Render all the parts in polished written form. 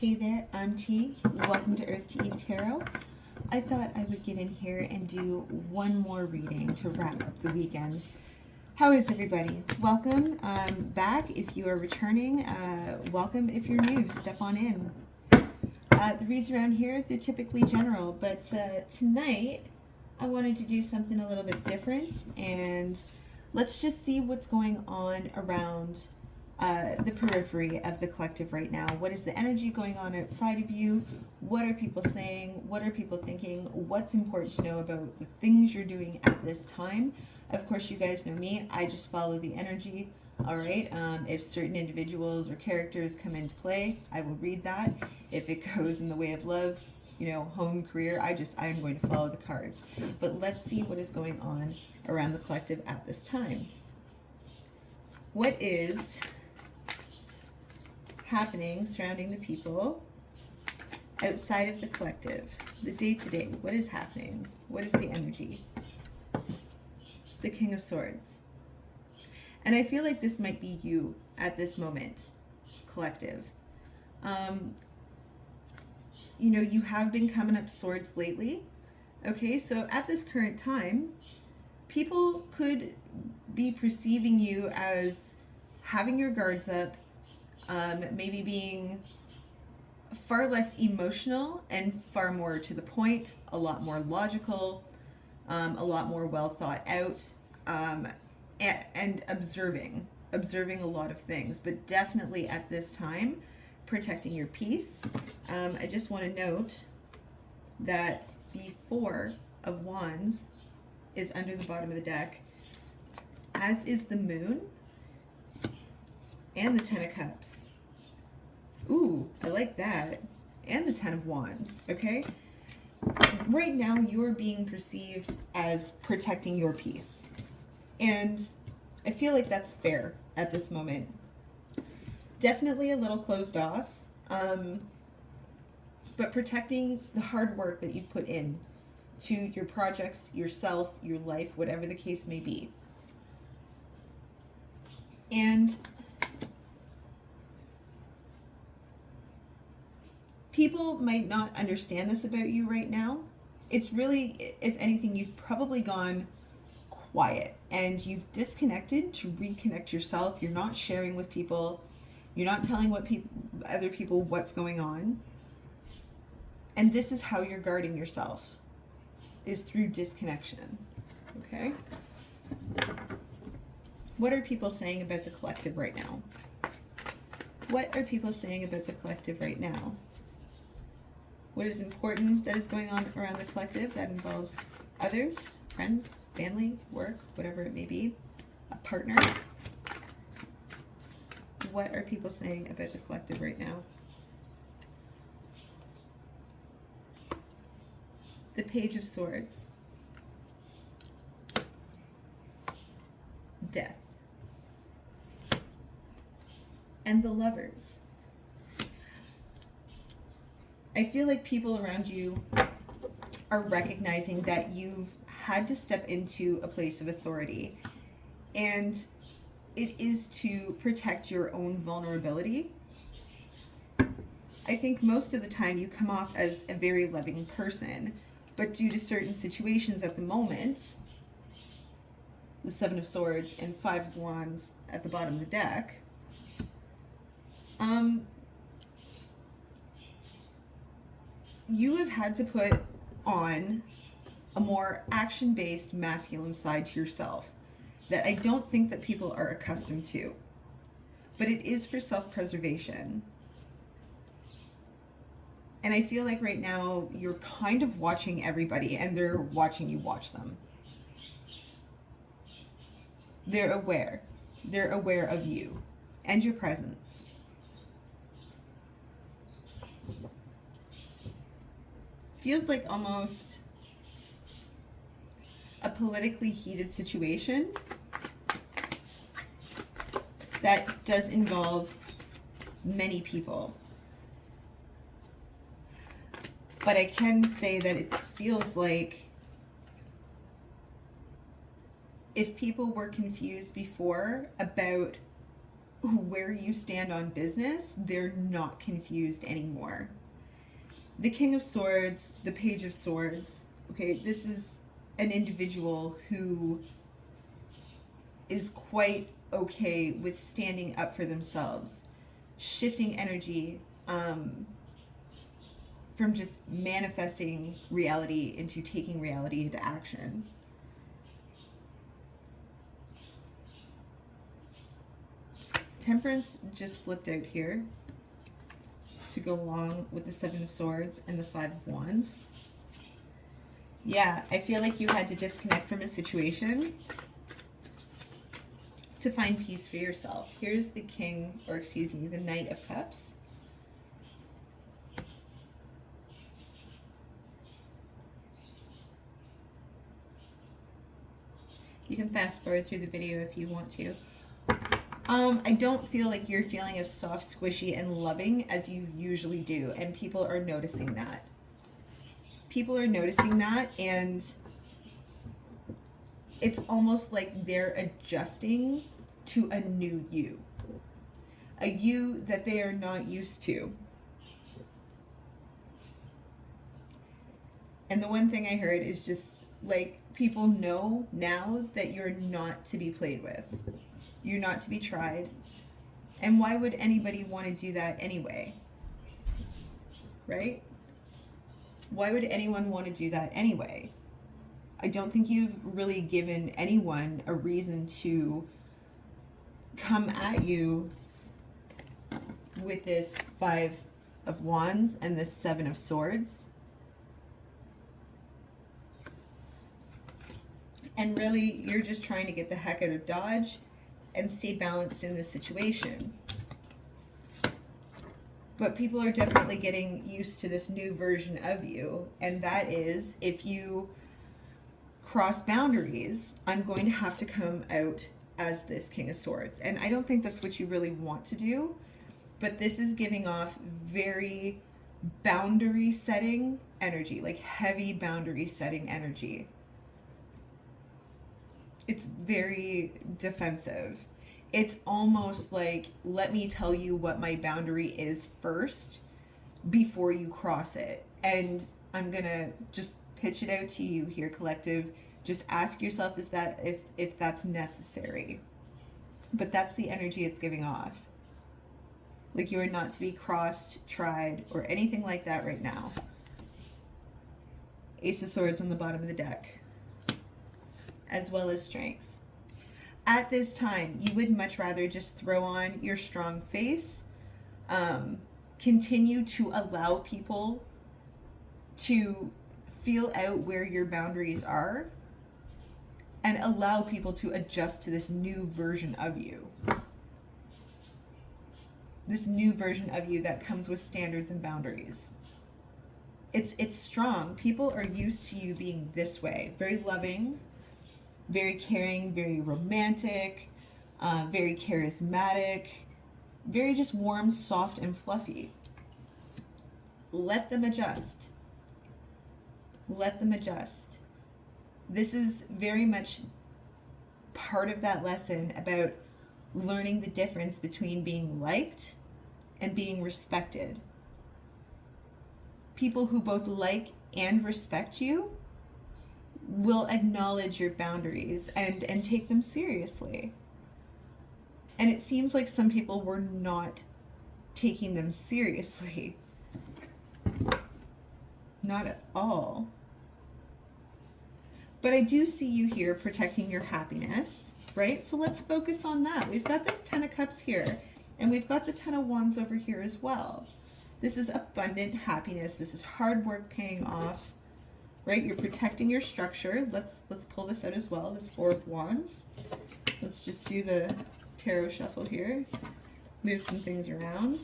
Hey there, I'm T. Welcome to Earth to Eve Tarot. I thought I would get in here and do one more reading to wrap up the weekend. How is everybody? Welcome back if you are returning. Welcome if you're new. Step on in. The reads around here, they're typically general, but tonight I wanted to do something a little bit different, and let's just see what's going on around the periphery of the collective right now. What is the energy going on outside of you? What are people saying? What are people thinking? What's important to know about the things you're doing at this time? Of course, you guys know me. I just follow the energy. All right. If certain individuals or characters come into play, I will read that. If it goes in the way of love, home, career, I'm going to follow the cards. But let's see what is going on around the collective at this time. What is happening surrounding the people outside of the collective? The day-to-day, what is happening? What is the energy? The King of Swords. And I feel like this might be you at this moment, collective. You have been coming up swords lately. Okay, so at this current time, people could be perceiving you as having your guards up, maybe being far less emotional and far more to the point, a lot more logical, a lot more well thought out, and observing a lot of things, but definitely at this time, protecting your peace. I just want to note that the Four of Wands is under the bottom of the deck, as is the Moon and the Ten of Cups. Ooh, I like that. And the Ten of Wands, okay? Right now, you're being perceived as protecting your peace. And I feel like that's fair at this moment. Definitely a little closed off, but protecting the hard work that you've put in to your projects, yourself, your life, whatever the case may be. And people might not understand this about you right now. It's really, if anything, you've probably gone quiet and you've disconnected to reconnect yourself. You're not sharing with people. You're not telling other people what's going on. And this is how you're guarding yourself, is through disconnection. Okay? What are people saying about the collective right now? What are people saying about the collective right now? What is important that is going on around the collective that involves others, friends, family, work, whatever it may be, a partner? What are people saying about the collective right now? The Page of Swords. Death. And the Lovers. I feel like people around you are recognizing that you've had to step into a place of authority, and it is to protect your own vulnerability. I think most of the time you come off as a very loving person, but due to certain situations at the moment, the Seven of Swords and Five of Wands at the bottom of the deck, you have had to put on a more action-based masculine side to yourself that I don't think that people are accustomed to. But it is for self-preservation. And I feel like right now you're kind of watching everybody and they're watching you watch them. They're aware. They're aware of you and your presence. Feels like almost a politically heated situation that does involve many people. But I can say that it feels like if people were confused before about where you stand on business, they're not confused anymore. The King of Swords, the Page of Swords, okay, this is an individual who is quite okay with standing up for themselves, shifting energy from just manifesting reality into taking reality into action. Temperance just flipped out here to go along with the Seven of Swords and the Five of Wands. Yeah, I feel like you had to disconnect from a situation to find peace for yourself. Here's the King, or excuse me, the Knight of Cups. You can fast forward through the video if you want to. I don't feel like you're feeling as soft, squishy, and loving as you usually do, and people are noticing that. People are noticing that, and it's almost like they're adjusting to a new you. A you that they are not used to. And the one thing I heard is just like, people know now that you're not to be played with. You're not to be tried. And why would anybody want to do that anyway? Right? Why would anyone want to do that anyway? I don't think you've really given anyone a reason to come at you with this Five of Wands and this Seven of Swords. And really, you're just trying to get the heck out of Dodge and stay balanced in this situation. But people are definitely getting used to this new version of you. And that is, if you cross boundaries, I'm going to have to come out as this King of Swords. And I don't think that's what you really want to do. But this is giving off very boundary setting energy, like heavy boundary setting energy. It's very defensive. It's almost like, let me tell you what my boundary is first before you cross it. And I'm going to just pitch it out to you here, collective. Just ask yourself, is that if that's necessary? But that's the energy it's giving off. Like you are not to be crossed, tried, or anything like that right now. Ace of Swords on the bottom of the deck, as well as strength. At this time, you would much rather just throw on your strong face, continue to allow people to feel out where your boundaries are, and allow people to adjust to this new version of you. This new version of you that comes with standards and boundaries. It's strong. People are used to you being this way, very loving, very caring, very romantic, very charismatic, very just warm, soft, and fluffy. Let them adjust. Let them adjust. This is very much part of that lesson about learning the difference between being liked and being respected. People who both like and respect you will acknowledge your boundaries and take them seriously. And it seems like some people were not taking them seriously. Not at all. But I do see you here protecting your happiness, right? So let's focus on that. We've got this Ten of Cups here, and we've got the Ten of Wands over here as well. This is abundant happiness. This is hard work paying off, right? You're protecting your structure. Let's pull this out as well, this Four of Wands. Let's just do the tarot shuffle here. Move some things around.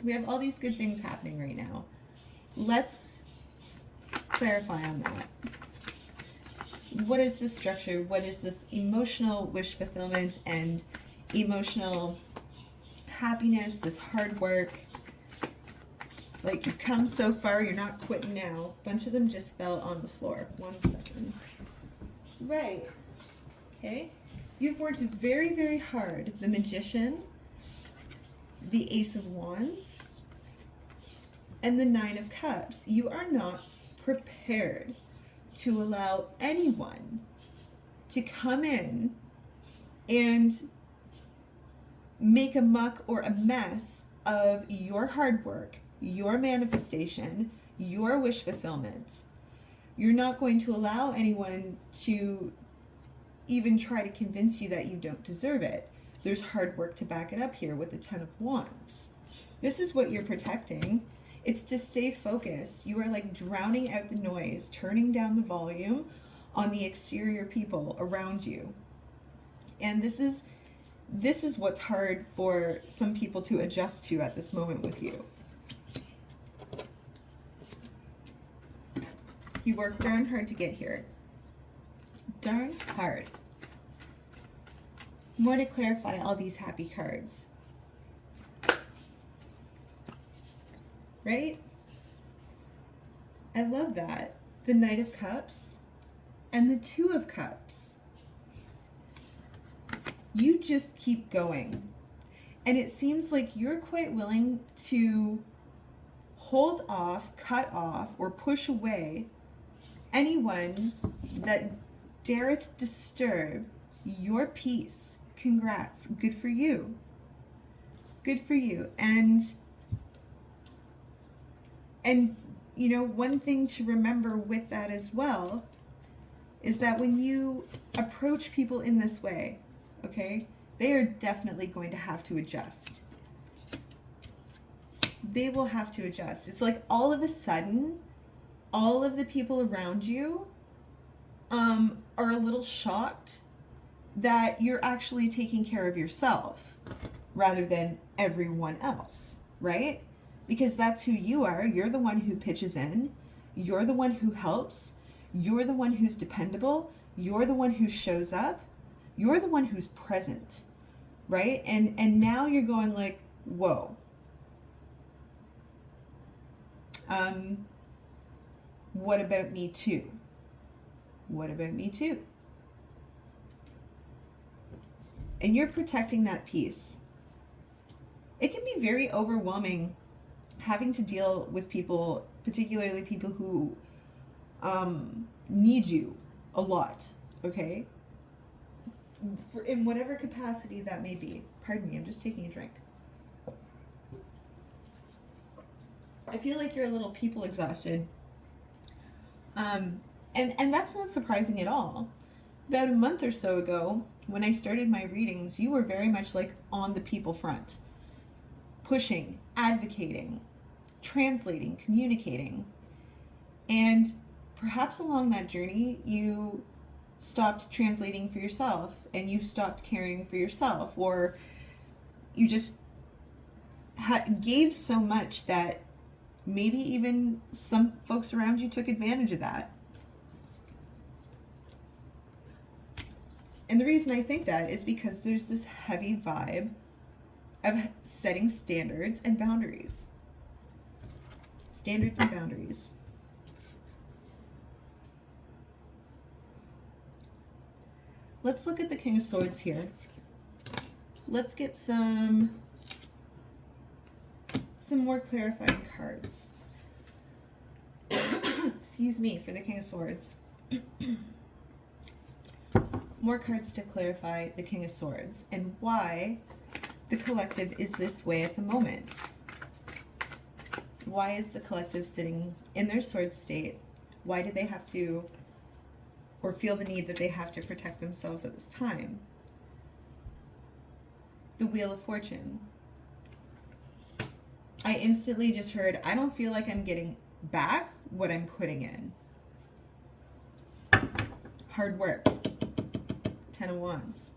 We have all these good things happening right now. Let's clarify on that. What is this structure? What is this emotional wish fulfillment and emotional happiness, this hard work? Like, you've come so far, you're not quitting now. A bunch of them just fell on the floor. 1 second. Right. Okay. You've worked very, very hard. The Magician, the Ace of Wands, and the Nine of Cups. You are not prepared to allow anyone to come in and make a muck or a mess of your hard work, your manifestation, your wish fulfillment. You're not going to allow anyone to even try to convince you that you don't deserve it. There's hard work to back it up here with the Ten of Wands. This is what you're protecting. It's to stay focused. You are like drowning out the noise, turning down the volume on the exterior people around you. And this is what's hard for some people to adjust to at this moment with you. You worked darn hard to get here. Darn hard. More to clarify all these happy cards. Right? I love that. The Knight of Cups and the Two of Cups. You just keep going. And it seems like you're quite willing to hold off, cut off, or push away anyone that dareth disturb your peace. Congrats. Good for you. Good for you. And you know, one thing to remember with that as well is that when you approach people in this way, okay, they are definitely going to have to adjust. They will have to adjust. It's like all of a sudden, all of the people around you are a little shocked that you're actually taking care of yourself rather than everyone else, right? Because that's who you are. You're the one who pitches in. You're the one who helps. You're the one who's dependable. You're the one who shows up. You're the one who's present, right? And now you're going like, whoa. What about me too? What about me too? And you're protecting that peace. It can be very overwhelming having to deal with people, particularly people who need you a lot, okay? In whatever capacity that may be. Pardon me, I'm just taking a drink. I feel like you're a little people exhausted. And that's not surprising at all. About a month or so ago, when I started my readings, you were very much like on the people front. Pushing, advocating, translating, communicating. And perhaps along that journey, you stopped translating for yourself and you stopped caring for yourself, or you just gave so much that maybe even some folks around you took advantage of that. And the reason I think that is because there's this heavy vibe of setting standards and boundaries. Standards and boundaries. Let's look at the King of Swords here. Let's get some more clarifying cards. Excuse me, for the King of Swords. More cards to clarify the King of Swords and why the collective is this way at the moment. Why is the collective sitting in their sword state? Why do they have to, or feel the need that they have to protect themselves at this time? The Wheel of Fortune. I instantly just heard, I don't feel like I'm getting back what I'm putting in. Hard work. Ten of Wands.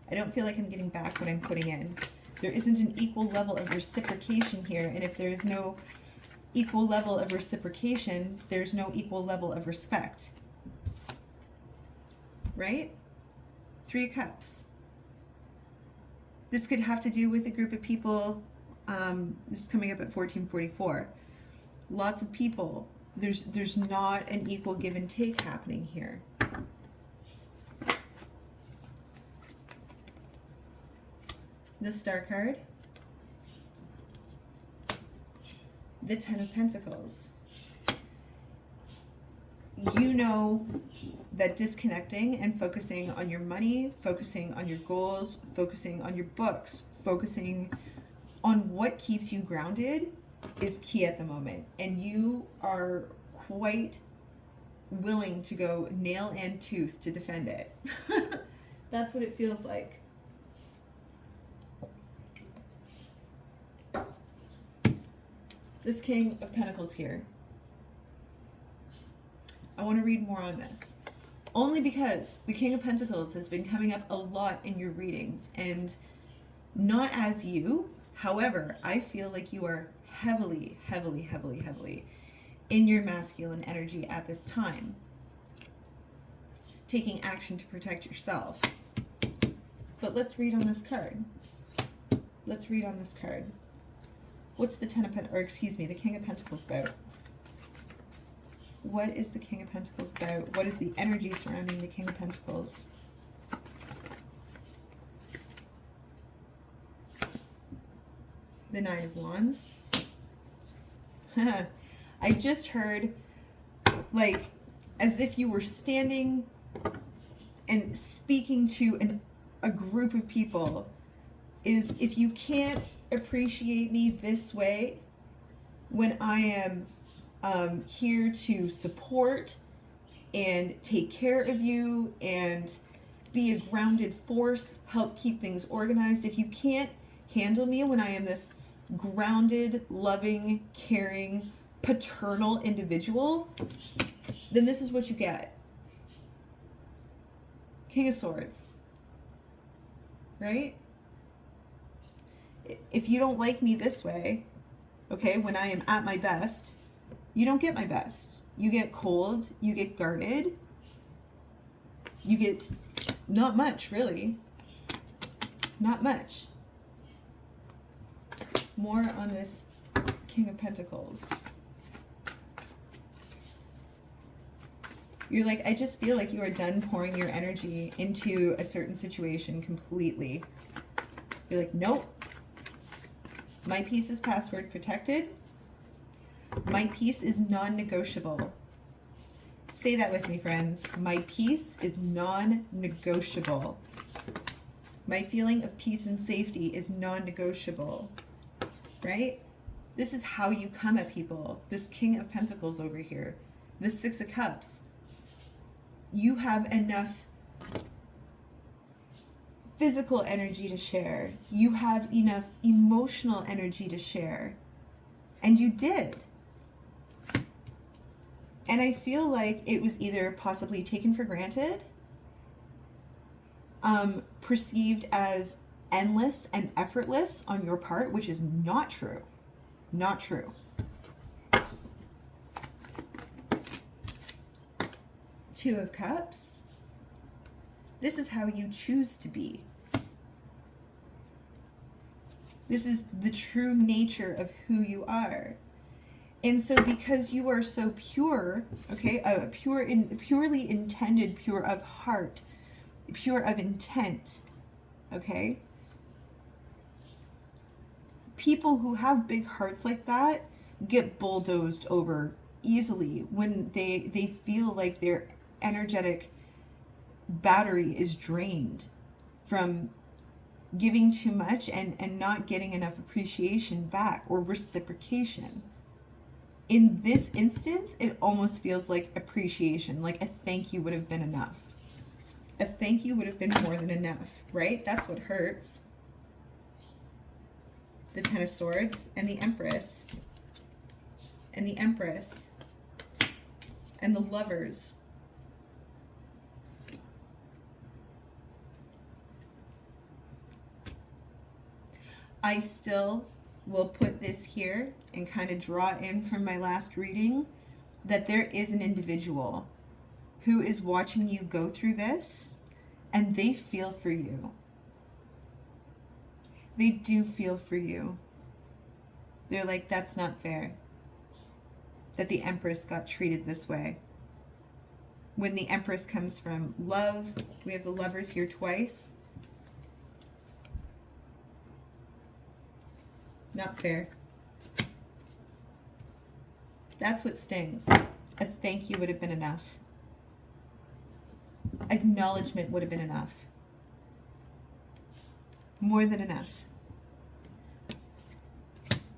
I don't feel like I'm getting back what I'm putting in. There isn't an equal level of reciprocation here, and if there is no equal level of reciprocation, there's no equal level of respect. Right? Three of Cups. This could have to do with a group of people. This is coming up at 1444. Lots of people. There's not an equal give and take happening here. the Star card, the Ten of Pentacles. You know that disconnecting and focusing on your money, focusing on your goals, focusing on your books, focusing on what keeps you grounded is key at the moment. And you are quite willing to go nail and tooth to defend it. That's what it feels like. This King of Pentacles here. I want to read more on this. Only because the King of Pentacles has been coming up a lot in your readings, and not as you. However, I feel like you are heavily in your masculine energy at this time. Taking action to protect yourself. But let's read on this card. Let's read on this card. What's the the King of Pentacles about? What is the King of Pentacles about? What is the energy surrounding the King of Pentacles? The Nine of Wands. I just heard, like, as if you were standing and speaking to a group of people, is if you can't appreciate me this way when I am here to support and take care of you and be a grounded force, help keep things organized. If you can't handle me when I am this grounded, loving, caring, paternal individual, then this is what you get. King of Swords. Right? If you don't like me this way, okay, when I am at my best, you don't get my best. You get cold, you get guarded, you get not much, really. Not much. More on this King of Pentacles. You're like, I just feel like you are done pouring your energy into a certain situation completely. You're like, nope. My peace is password protected. My peace is non-negotiable. Say that with me, friends. My peace is non-negotiable. My feeling of peace and safety is non-negotiable. Right? This is how you come at people. This King of Pentacles over here. The Six of Cups. You have enough physical energy to share. You have enough emotional energy to share. And you did. And I feel like it was either possibly taken for granted, perceived as endless and effortless on your part, which is not true. Not true. Two of Cups. This is how you choose to be. This is the true nature of who you are. And so because you are so pure, okay, purely intended, pure of heart, pure of intent, okay? People who have big hearts like that get bulldozed over easily when they feel like their energetic battery is drained from giving too much and not getting enough appreciation back or reciprocation. In this instance, it almost feels like appreciation, like a thank you would have been enough. A thank you would have been more than enough, right? That's what hurts. The Ten of Swords and the Empress. And the Empress. And the Lovers. I still will put this here and kind of draw in from my last reading that there is an individual who is watching you go through this and they feel for you. They do feel for you. They're like, that's not fair that the Empress got treated this way. When the Empress comes from love, we have the Lovers here twice. Not fair. That's what stings. A thank you would have been enough. Acknowledgement would have been enough. More than enough.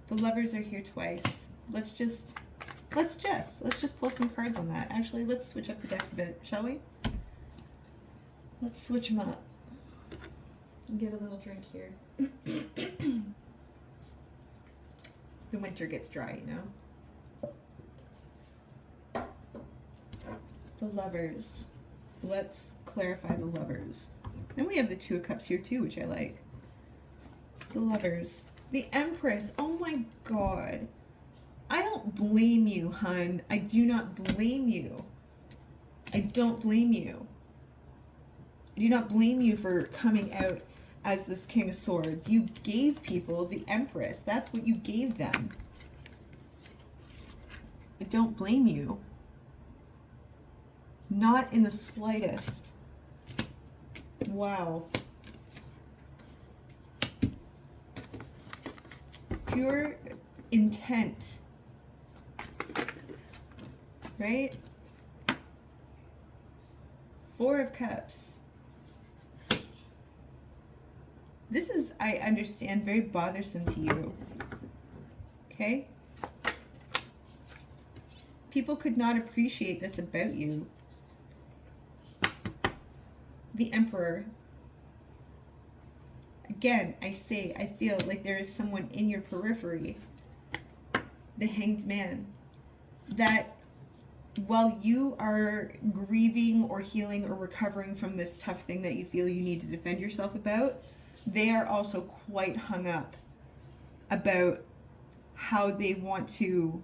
The Lovers are here twice. Let's just pull some cards on that. Actually, let's switch up the decks a bit, shall we? Let's switch them up. Get a little drink here. The winter gets dry, you know? The Lovers. Let's clarify the Lovers. And we have the Two of Cups here too, which I like. The Lovers. The Empress. Oh my God. I don't blame you, hun. I do not blame you. I don't blame you. I do not blame you for coming out as this King of Swords. You gave people the Empress. That's what you gave them. I don't blame you. Not in the slightest. Wow. Pure intent. Right? Four of Cups. This is, I understand, very bothersome to you. Okay? People could not appreciate this about you. The Emperor. Again, I say, I feel like there is someone in your periphery, the Hanged Man, that while you are grieving or healing or recovering from this tough thing that you feel you need to defend yourself about, they are also quite hung up about how they want to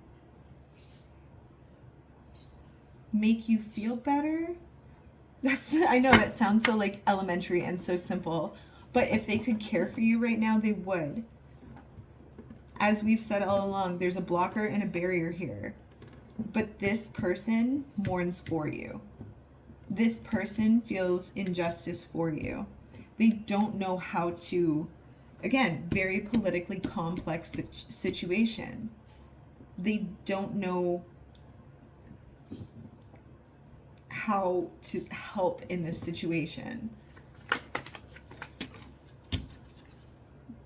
make you feel better. I know that sounds so like elementary and so simple, but if they could care for you right now, they would. As we've said all along, there's a blocker and a barrier here. But this person mourns for you. This person feels injustice for you. They don't know how to, again, very politically complex situation. They don't know how to help in this situation.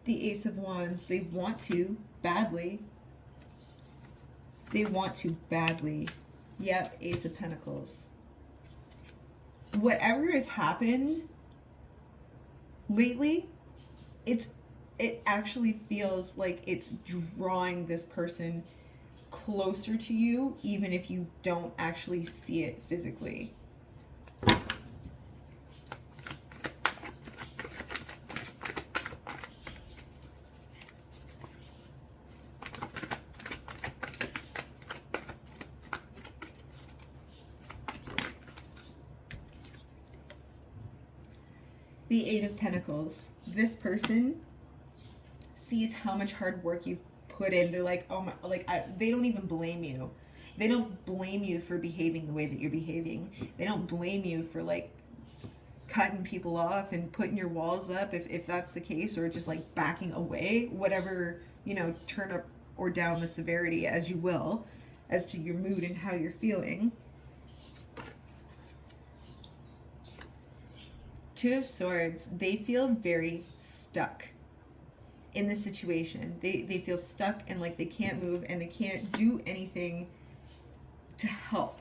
The Ace of Wands, they want to badly. They want to badly. Yep, Ace of Pentacles. Whatever has happened lately, it actually feels like it's drawing this person closer to you, even if you don't actually see it physically. The Eight of Pentacles. This person sees how much hard work you've put in. They're like, oh my, they don't even blame you. They don't blame you for behaving the way that you're behaving. They don't blame you for like cutting people off and putting your walls up if that's the case, or just like backing away, whatever, you know, turn up or down the severity as you will, as to your mood and how you're feeling. Two of Swords, they feel very stuck in the situation. They feel stuck and like they can't move and they can't do anything to help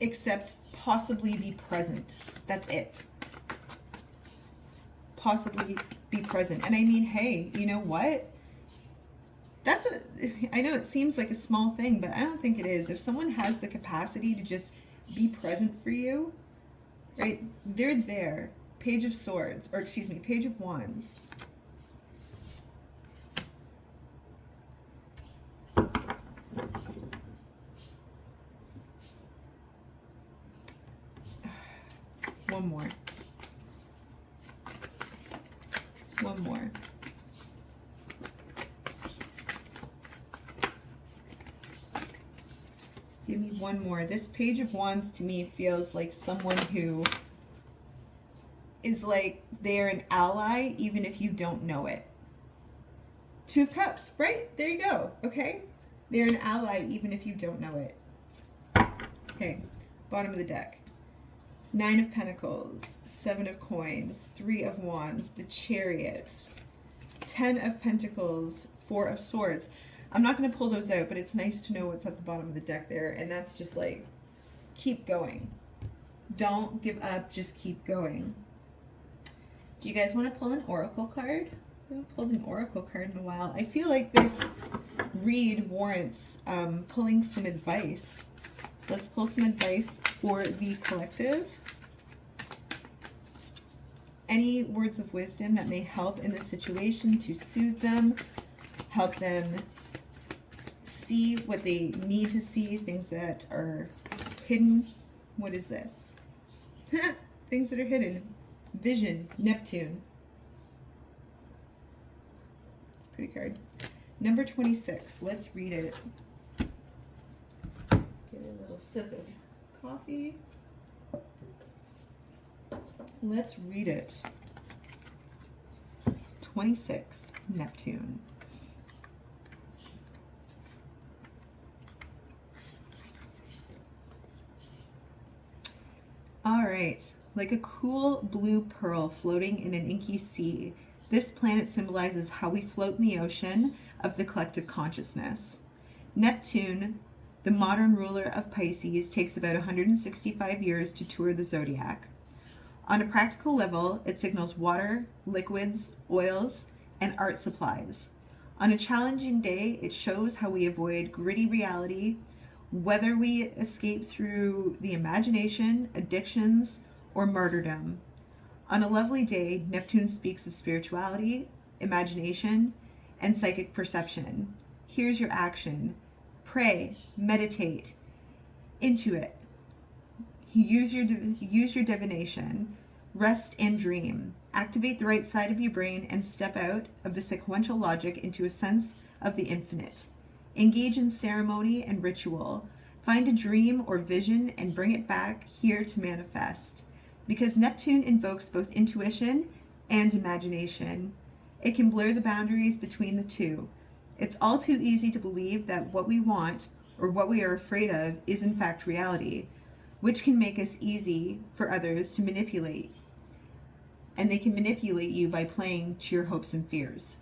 except possibly be present. That's it. Possibly be present. And I mean, hey, you know what? I know it seems like a small thing, but I don't think it is. If someone has the capacity to just be present for you, right? They're there. Page of Swords, or excuse me, Page of Wands. One more. One more. Give me one more. This Page of Wands to me feels like someone who is like they're an ally even if you don't know it. Two of Cups, right? There you go, okay? They're an ally even if you don't know it. Okay, bottom of the deck. Nine of Pentacles, Seven of Coins, Three of Wands, the Chariot, 10 of Pentacles, Four of Swords. I'm not going to pull those out, but it's nice to know what's at the bottom of the deck there, and that's just like, keep going. Don't give up, just keep going. Do you guys want to pull an oracle card? I haven't pulled an oracle card in a while. I feel like this read warrants pulling some advice. Let's pull some advice for the collective. Any words of wisdom that may help in the situation to soothe them, help them see what they need to see, things that are hidden. What is this? Things that are hidden. Vision, Neptune. It's a pretty card. Number 26. Let's read it. Get a little sip of coffee. Let's read it. 26, Neptune. All right. Like a cool blue pearl floating in an inky sea, this planet symbolizes how we float in the ocean of the collective consciousness. Neptune, the modern ruler of Pisces, takes about 165 years to tour the zodiac. On a practical level, it signals water, liquids, oils, and art supplies. On a challenging day, it shows how we avoid gritty reality, whether we escape through the imagination, addictions, or martyrdom. On a lovely day, Neptune speaks of spirituality, imagination, and psychic perception. Here's your action. Pray, meditate, intuit. Use your divination. Rest and dream. Activate the right side of your brain and step out of the sequential logic into a sense of the infinite. Engage in ceremony and ritual. Find a dream or vision and bring it back here to manifest. Because Neptune invokes both intuition and imagination, it can blur the boundaries between the two. It's all too easy to believe that what we want or what we are afraid of is in fact reality, which can make us easy for others to manipulate. And they can manipulate you by playing to your hopes and fears.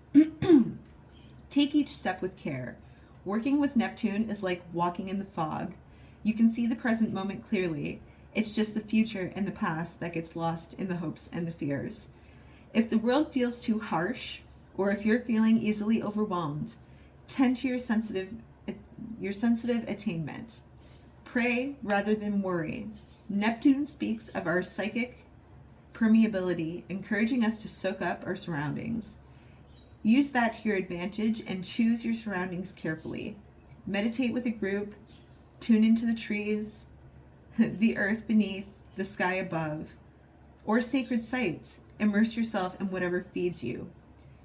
Take each step with care. Working with Neptune is like walking in the fog. You can see the present moment clearly. It's just the future and the past that gets lost in the hopes and the fears. If the world feels too harsh, or if you're feeling easily overwhelmed, tend to your sensitive attainment. Pray rather than worry. Neptune speaks of our psychic permeability, encouraging us to soak up our surroundings. Use that to your advantage and choose your surroundings carefully. Meditate with a group, tune into the trees, the earth beneath, the sky above, or sacred sites. Immerse yourself in whatever feeds you.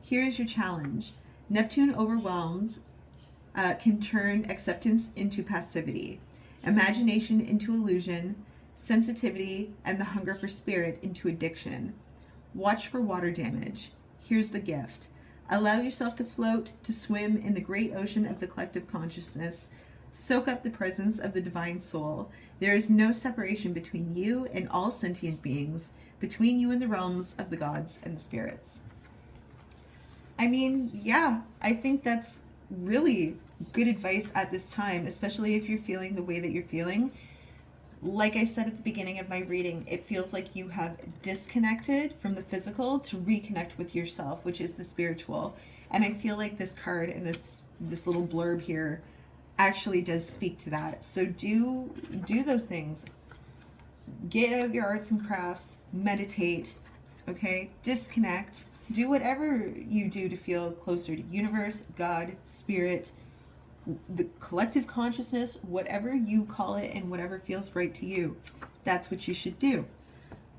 Here's your challenge. Neptune overwhelms can turn acceptance into passivity, imagination into illusion, sensitivity and the hunger for spirit into addiction. Watch for water damage. Here's the gift. Allow yourself to float, to swim in the great ocean of the collective consciousness. Soak up the presence of the divine soul. There is no separation between you and all sentient beings, between you and the realms of the gods and the spirits. I mean, yeah, I think that's really good advice at this time, especially if you're feeling the way that you're feeling. Like I said at the beginning of my reading, it feels like you have disconnected from the physical to reconnect with yourself, which is the spiritual. And I feel like this card and this little blurb here actually does speak to that. So do those things. Get out your arts and crafts, meditate, okay? Disconnect. Do whatever you do to feel closer to universe, God, spirit, the collective consciousness, whatever you call it and whatever feels right to you. That's what you should do.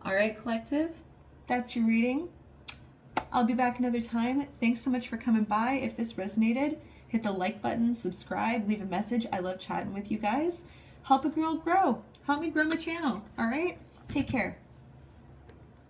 All right, collective, that's your reading. I'll be back another time. Thanks so much for coming by. If this resonated, hit the like button, subscribe, leave a message. I love chatting with you guys. Help a girl grow. Help me grow my channel. All right, take care.